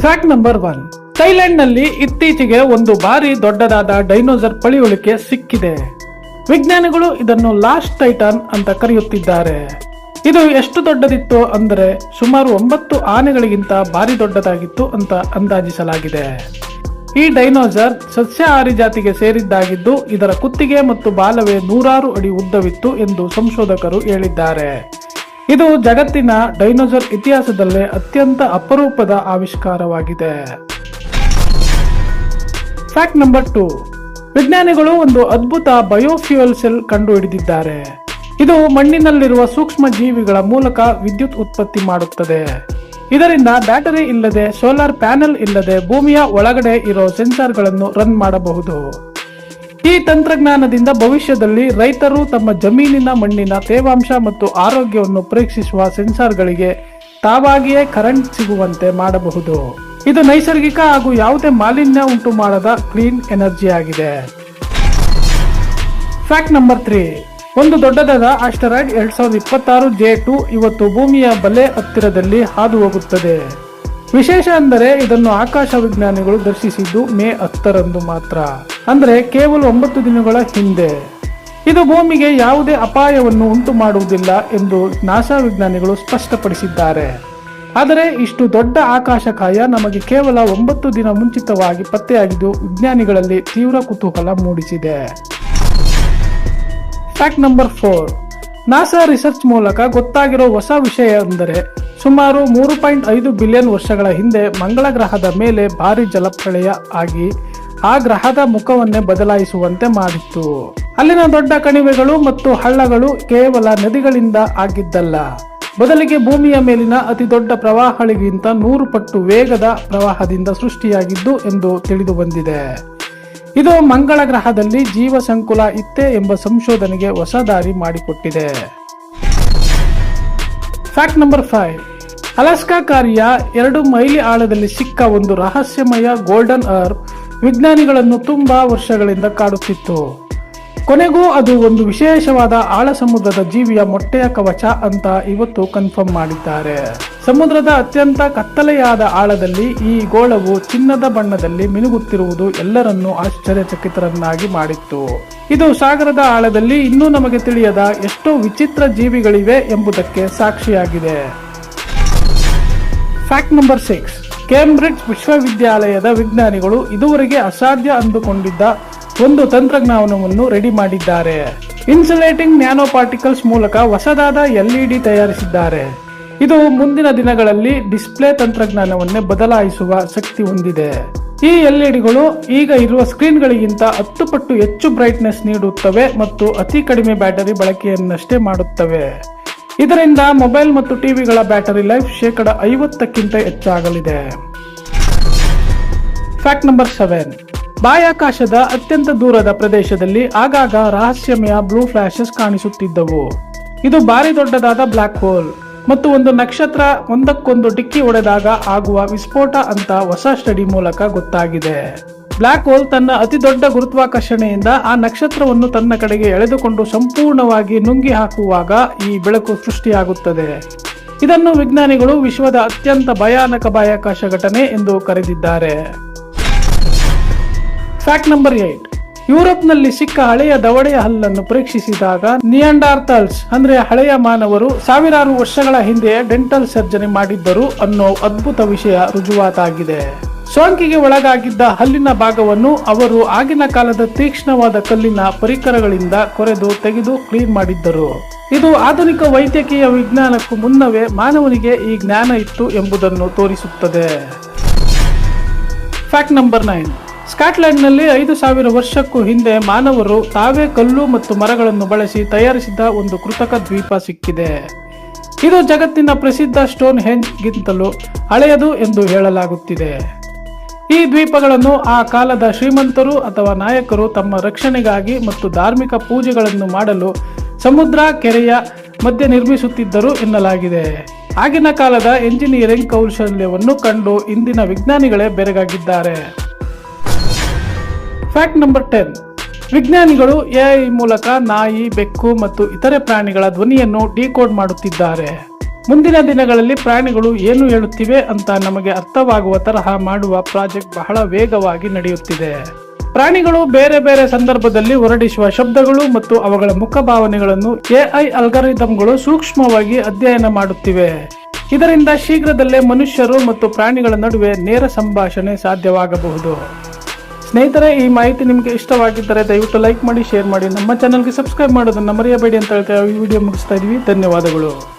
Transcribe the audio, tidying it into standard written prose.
Fact number 1. Thailand ನಲ್ಲಿ ಇತ್ತೀಚೆಗೆ ಒಂದು ಭಾರಿ ದೊಡ್ಡದಾದ ಡೈನೋಸರ್ ಪಳಿಯುಳಿಕೆ ಸಿಕ್ಕಿದೆ. ವಿಜ್ಞಾನಿಗಳು ಇದನ್ನು ಲಾಸ್ಟ್ ಟೈಟಾನ್ ಅಂತ ಕರೆಯುತ್ತಿದ್ದಾರೆ. ಇದು ಎಷ್ಟು ದೊಡ್ಡದಿತ್ತು ಅಂದರೆ ಸುಮಾರು 9 ಆನೆಗಳಿಗಿಂತ ಭಾರಿ ದೊಡ್ಡದಾಗಿತ್ತು ಅಂತ ಅಂದಾಜಿಸಲಾಗಿದೆ. ಈ ಡೈನೋಸರ್ ಸಸ್ಯಾಹಾರಿ ಜಾತಿಗೆ ಸೇರಿದ್ದಾಗಿದ್ದು ಇದರ ಕುತ್ತಿಗೆ ಮತ್ತು ಬಾಲವೇ 100 ಅಡಿ ಉದ್ದವಿತ್ತು ಎಂದು ಸಂಶೋಧಕರು ಹೇಳಿದ್ದಾರೆ. ಇದು ಜಗತ್ತಿನ ಡೈನೋಸರ್ ಇತಿಹಾಸದಲ್ಲೇ ಅತ್ಯಂತ ಅಪರೂಪದ ಆವಿಷ್ಕಾರವಾಗಿದೆ. Fact number 2. ವಿಜ್ಞಾನಿಗಳು ಒಂದು ಅದ್ಭುತ ಬಯೋಫ್ಯೂಯಲ್ ಸೆಲ್ ಕಂಡುಹಿಡಿದಿದ್ದಾರೆ. ಇದು ಮಣ್ಣಿನಲ್ಲಿರುವ ಸೂಕ್ಷ್ಮ ಜೀವಿಗಳ ಮೂಲಕ ವಿದ್ಯುತ್ ಉತ್ಪತ್ತಿ ಮಾಡುತ್ತದೆ. ಇದರಿಂದ ಬ್ಯಾಟರಿ ಇಲ್ಲದೆ, ಸೋಲಾರ್ ಪ್ಯಾನೆಲ್ ಇಲ್ಲದೆ ಭೂಮಿಯ ಒಳಗಡೆ ಇರೋ ಸೆನ್ಸಾರ್ಗಳನ್ನು ರನ್ ಮಾಡಬಹುದು. ಈ ತಂತ್ರಜ್ಞಾನದಿಂದ ಭವಿಷ್ಯದಲ್ಲಿ ರೈತರು ತಮ್ಮ ಜಮೀನಿನ ಮಣ್ಣಿನ ತೇವಾಂಶ ಮತ್ತು ಆರೋಗ್ಯವನ್ನು ಪರೀಕ್ಷಿಸುವ ಸೆನ್ಸಾರ್ಗಳಿಗೆ ತಾವಾಗಿಯೇ ಕರೆಂಟ್ ಸಿಗುವಂತೆ ಮಾಡಬಹುದು. ಇದು ನೈಸರ್ಗಿಕ ಹಾಗೂ ಯಾವುದೇ ಮಾಲಿನ್ಯ ಉಂಟು ಮಾಡದ ಕ್ಲೀನ್ ಎನರ್ಜಿ ಆಗಿದೆ. Fact number 3. ಒಂದು ದೊಡ್ಡದಾದ ಆಸ್ಟರಾಯ್ಡ್ 2026 J2 ಇವತ್ತು ಭೂಮಿಯ ಬಲೆ ಹತ್ತಿರದಲ್ಲಿ ಹಾದು ಹೋಗುತ್ತದೆ. ವಿಶೇಷ ಅಂದರೆ ಇದನ್ನು ಆಕಾಶ ವಿಜ್ಞಾನಿಗಳು ದರ್ಶಿಸಿದ್ದು ಮೇ 10ರಂದು ಮಾತ್ರ, ಅಂದರೆ ಕೇವಲ 9 ದಿನಗಳ ಹಿಂದೆ. ಇದು ಭೂಮಿಗೆ ಯಾವುದೇ ಅಪಾಯವನ್ನು ಉಂಟು ಮಾಡುವುದಿಲ್ಲ ಎಂದು ನಾಸಾ ವಿಜ್ಞಾನಿಗಳು ಸ್ಪಷ್ಟಪಡಿಸಿದ್ದಾರೆ. ಆದರೆ ಇಷ್ಟು ದೊಡ್ಡ ಆಕಾಶಕಾಯ ನಮಗೆ ಕೇವಲ 9 ದಿನ ಮುಂಚಿತವಾಗಿ ಪತ್ತೆಯಾಗಿದ್ದು ವಿಜ್ಞಾನಿಗಳಲ್ಲಿ ತೀವ್ರ ಕುತೂಹಲ ಮೂಡಿಸಿದೆ. Fact number 4. ನಾಸಾ ರಿಸರ್ಚ್ ಮೂಲಕ ಗೊತ್ತಾಗಿರೋ ಹೊಸ ವಿಷಯ ಅಂದರೆ ಸುಮಾರು 3.5 ಬಿಲಿಯನ್ ವರ್ಷಗಳ ಹಿಂದೆ ಮಂಗಳ ಗ್ರಹದ ಮೇಲೆ ಭಾರಿ ಜಲಪ್ರಳಯ ಆಗಿ ಆ ಗ್ರಹದ ಮುಖವನ್ನೇ ಬದಲಾಯಿಸುವಂತೆ ಮಾಡಿತ್ತು. ಅಲ್ಲಿನ ದೊಡ್ಡ ಕಣಿವೆಗಳು ಮತ್ತು ಹಳ್ಳಗಳು ಕೇವಲ ನದಿಗಳಿಂದ ಆಗಿದ್ದಲ್ಲ, ಬದಲಿಗೆ ಭೂಮಿಯ ಮೇಲಿನ ಅತಿ ದೊಡ್ಡ ಪ್ರವಾಹಗಳಿಗಿಂತ 100 ಪಟ್ಟು ವೇಗದ ಪ್ರವಾಹದಿಂದ ಸೃಷ್ಟಿಯಾಗಿದ್ದು ಎಂದು ತಿಳಿದು ಬಂದಿದೆ. ಇದು ಮಂಗಳ ಗ್ರಹದಲ್ಲಿ ಜೀವ ಸಂಕುಲ ಇತ್ತೆ ಎಂಬ ಸಂಶೋಧನೆಗೆ ಹೊಸ ದಾರಿ ಮಾಡಿಕೊಟ್ಟಿದೆ. Fact number 5. ಅಲಾಸ್ಕಾ ಕಾರ್ಯ 2 ಮೈಲಿ ಆಳದಲ್ಲಿ ಸಿಕ್ಕ ಒಂದು ರಹಸ್ಯಮಯ ಗೋಲ್ಡನ್ ಅರ್ಬ್ ವಿಜ್ಞಾನಿಗಳನ್ನು ತುಂಬಾ ವರ್ಷಗಳಿಂದ ಕಾಡುತ್ತಿತ್ತು. ಕೊನೆಗೂ ಅದು ಒಂದು ವಿಶೇಷವಾದ ಆಳ ಸಮುದ್ರದ ಜೀವಿಯ ಮೊಟ್ಟೆಯ ಕವಚ ಅಂತ ಇವತ್ತು ಕನ್ಫರ್ಮ್ ಮಾಡಿದ್ದಾರೆ. ಸಮುದ್ರದ ಅತ್ಯಂತ ಕತ್ತಲೆಯಾದ ಆಳದಲ್ಲಿ ಈ ಗೋಳವು ಚಿನ್ನದ ಬಣ್ಣದಲ್ಲಿ ಮಿನುಗುತ್ತಿರುವುದು ಎಲ್ಲರನ್ನೂ ಆಶ್ಚರ್ಯಚಕಿತರನ್ನಾಗಿ ಮಾಡಿತ್ತು. ಇದು ಸಾಗರದ ಆಳದಲ್ಲಿ ಇನ್ನೂ ನಮಗೆ ತಿಳಿಯದ ಎಷ್ಟೋ ವಿಚಿತ್ರ ಜೀವಿಗಳಿವೆ ಎಂಬುದಕ್ಕೆ ಸಾಕ್ಷಿಯಾಗಿದೆ. Fact number 6. ಕೇಂಬ್ರಿಡ್ಜ್ ವಿಶ್ವವಿದ್ಯಾಲಯದ ವಿಜ್ಞಾನಿಗಳು ಇದುವರೆಗೆ ಅಸಾಧ್ಯ ಅಂದುಕೊಂಡಿದ್ದ ಒಂದು ತಂತ್ರಜ್ಞಾನವನ್ನು ರೆಡಿ ಮಾಡಿದ್ದಾರೆ. ಇನ್ಸುಲೇಟಿಂಗ್ ನ್ಯಾನೋ ಪಾರ್ಟಿಕಲ್ಸ್ ಮೂಲಕ ಹೊಸದಾದ LED ತಯಾರಿಸಿದ್ದಾರೆ. ಇದು ಮುಂದಿನ ದಿನಗಳಲ್ಲಿ ಡಿಸ್ಪ್ಲೇ ತಂತ್ರಜ್ಞಾನವನ್ನೇ ಬದಲಾಯಿಸುವ ಶಕ್ತಿ ಹೊಂದಿದೆ. ಈ LEDಗಳು ಈಗ ಇರುವ ಸ್ಕ್ರೀನ್ಗಳಿಗಿಂತ 10 ಪಟ್ಟು ಹೆಚ್ಚು ಬ್ರೈಟ್ನೆಸ್ ನೀಡುತ್ತವೆ ಮತ್ತು ಅತಿ ಕಡಿಮೆ ಬ್ಯಾಟರಿ ಬಳಕೆಯನ್ನಷ್ಟೇ ಮಾಡುತ್ತವೆ. ಇದರಿಂದ ಮೊಬೈಲ್ ಮತ್ತು ಟಿವಿಗಳ ಬ್ಯಾಟರಿ ಲೈಫ್ 50%ಕ್ಕಿಂತ ಹೆಚ್ಚಾಗಲಿದೆ. Fact number 7. ಬಾಹ್ಯಾಕಾಶದ ಅತ್ಯಂತ ದೂರದ ಪ್ರದೇಶದಲ್ಲಿ ಆಗಾಗ ರಹಸ್ಯಮಯ ಬ್ಲೂ ಫ್ಲಾಶಸ್ ಕಾಣಿಸುತ್ತಿದ್ದವು. ಇದು ಭಾರಿ ದೊಡ್ಡದಾದ ಬ್ಲಾಕ್ ಹೋಲ್ ಮತ್ತು ಒಂದು ನಕ್ಷತ್ರ ಒಂದಕ್ಕೊಂದು ಡಿಕ್ಕಿ ಹೊಡೆದಾಗ ಆಗುವ ವಿಸ್ಫೋಟ ಅಂತ ಹೊಸ ಸ್ಟಡಿ ಮೂಲಕ ಗೊತ್ತಾಗಿದೆ. ಬ್ಲಾಕ್ ಹೋಲ್ ತನ್ನ ಅತಿ ದೊಡ್ಡ ಗುರುತ್ವಾಕರ್ಷಣೆಯಿಂದ ಆ ನಕ್ಷತ್ರವನ್ನು ತನ್ನ ಕಡೆಗೆ ಎಳೆದುಕೊಂಡು ಸಂಪೂರ್ಣವಾಗಿ ನುಂಗಿ ಹಾಕುವಾಗ ಈ ಬೆಳಕು ಸೃಷ್ಟಿಯಾಗುತ್ತದೆ. ಇದನ್ನು ವಿಜ್ಞಾನಿಗಳು ವಿಶ್ವದ ಅತ್ಯಂತ ಭಯಾನಕ ಬಾಹ್ಯಾಕಾಶ ಘಟನೆ ಎಂದು ಕರೆದಿದ್ದಾರೆ. Fact number 8. ಯುರೋಪ್ನಲ್ಲಿ ಸಿಕ್ಕ ಹಳೆಯ ದವಡೆಯ ಹಲ್ಲನ್ನು ಪರೀಕ್ಷಿಸಿದಾಗ ನಿಯಾಂಡಾರ್ಥಲ್ಸ್ ಅಂದ್ರೆ ಹಳೆಯ ಮಾನವರು ಸಾವಿರಾರು ವರ್ಷಗಳ ಹಿಂದೆ ಡೆಂಟಲ್ ಸರ್ಜರಿ ಮಾಡಿದ್ದರು ಅನ್ನೋ ಅದ್ಭುತ ವಿಷಯ ರುಜುವಾತಾಗಿದೆ. ಸೋಂಕಿಗೆ ಒಳಗಾಗಿದ್ದ ಹಲ್ಲಿನ ಭಾಗವನ್ನು ಅವರು ಆಗಿನ ಕಾಲದ ತೀಕ್ಷ್ಣವಾದ ಕಲ್ಲಿನ ಪರಿಕರಗಳಿಂದ ಕೊರೆದು ತೆಗೆದು ಕ್ಲೀನ್ ಮಾಡಿದ್ದರು. ಇದು ಆಧುನಿಕ ವೈದ್ಯಕೀಯ ವಿಜ್ಞಾನಕ್ಕೂ ಮುನ್ನವೇ ಮಾನವನಿಗೆ ಈ ಜ್ಞಾನ ಇತ್ತು ಎಂಬುದನ್ನು ತೋರಿಸುತ್ತದೆ. Fact number 9. ಸ್ಕಾಟ್ಲೆಂಡ್ನಲ್ಲಿ 5000 ವರ್ಷಕ್ಕೂ ಹಿಂದೆ ಮಾನವರು ತಾವೇ ಕಲ್ಲು ಮತ್ತು ಮರಗಳನ್ನು ಬಳಸಿ ತಯಾರಿಸಿದ ಒಂದು ಕೃತಕ ದ್ವೀಪ ಸಿಕ್ಕಿದೆ. ಇದು ಜಗತ್ತಿನ ಪ್ರಸಿದ್ಧ ಸ್ಟೋನ್ ಹೆಂಜ್ ಗಿಂತಲೂ ಹಳೆಯದು ಎಂದು ಹೇಳಲಾಗುತ್ತಿದೆ. ಈ ದ್ವೀಪಗಳನ್ನು ಆ ಕಾಲದ ಶ್ರೀಮಂತರು ಅಥವಾ ನಾಯಕರು ತಮ್ಮ ರಕ್ಷಣೆಗಾಗಿ ಮತ್ತು ಧಾರ್ಮಿಕ ಪೂಜೆಗಳನ್ನು ಮಾಡಲು ಸಮುದ್ರ ಕೆರೆಯ ಮಧ್ಯೆ ನಿರ್ಮಿಸುತ್ತಿದ್ದರು ಎನ್ನಲಾಗಿದೆ. ಆಗಿನ ಕಾಲದ ಎಂಜಿನಿಯರಿಂಗ್ ಕೌಶಲ್ಯವನ್ನು ಕಂಡು ಇಂದಿನ ವಿಜ್ಞಾನಿಗಳೇ ಬೆರಗಾಗಿದ್ದಾರೆ. Fact number 10. ವಿಜ್ಞಾನಿಗಳು AI ಮೂಲಕ ನಾಯಿ, ಬೆಕ್ಕು ಮತ್ತು ಇತರೆ ಪ್ರಾಣಿಗಳ ಧ್ವನಿಯನ್ನು ಡಿಕೋಡ್ ಮಾಡುತ್ತಿದ್ದಾರೆ. ಮುಂದಿನ ದಿನಗಳಲ್ಲಿ ಪ್ರಾಣಿಗಳು ಏನು ಹೇಳುತ್ತಿವೆ ಅಂತ ನಮಗೆ ಅರ್ಥವಾಗುವ ತರಹ ಮಾಡುವ ಪ್ರಾಜೆಕ್ಟ್ ಬಹಳ ವೇಗವಾಗಿ ನಡೆಯುತ್ತಿದೆ. ಪ್ರಾಣಿಗಳು ಬೇರೆ ಬೇರೆ ಸಂದರ್ಭದಲ್ಲಿ ಹೊರಡಿಸುವ ಶಬ್ದಗಳು ಮತ್ತು ಅವುಗಳ ಮುಖಭಾವನೆಗಳನ್ನು ಎಐ ಅಲ್ಗಾರಿದಮ್ಗಳು ಸೂಕ್ಷ್ಮವಾಗಿ ಅಧ್ಯಯನ ಮಾಡುತ್ತಿವೆ. ಇದರಿಂದ ಶೀಘ್ರದಲ್ಲೇ ಮನುಷ್ಯರು ಮತ್ತು ಪ್ರಾಣಿಗಳ ನಡುವೆ ನೇರ ಸಂಭಾಷಣೆ ಸಾಧ್ಯವಾಗಬಹುದು. ಸ್ನೇಹಿತರೆ, ಈ ಮಾಹಿತಿ ನಿಮಗೆ ಇಷ್ಟವಾಗಿದ್ದರೆ ದಯವಿಟ್ಟು ಲೈಕ್ ಮಾಡಿ, ಶೇರ್ ಮಾಡಿ, ನಮ್ಮ ಚಾನಲ್ಗೆ ಸಬ್ಸ್ಕ್ರೈಬ್ ಮಾಡೋದನ್ನು ಮರೆಯಬೇಡಿ ಅಂತ ಹೇಳ್ತಾ ಈ ವಿಡಿಯೋ ಮುಗಿಸ್ತಾ ಇದೀವಿ. ಧನ್ಯವಾದಗಳು.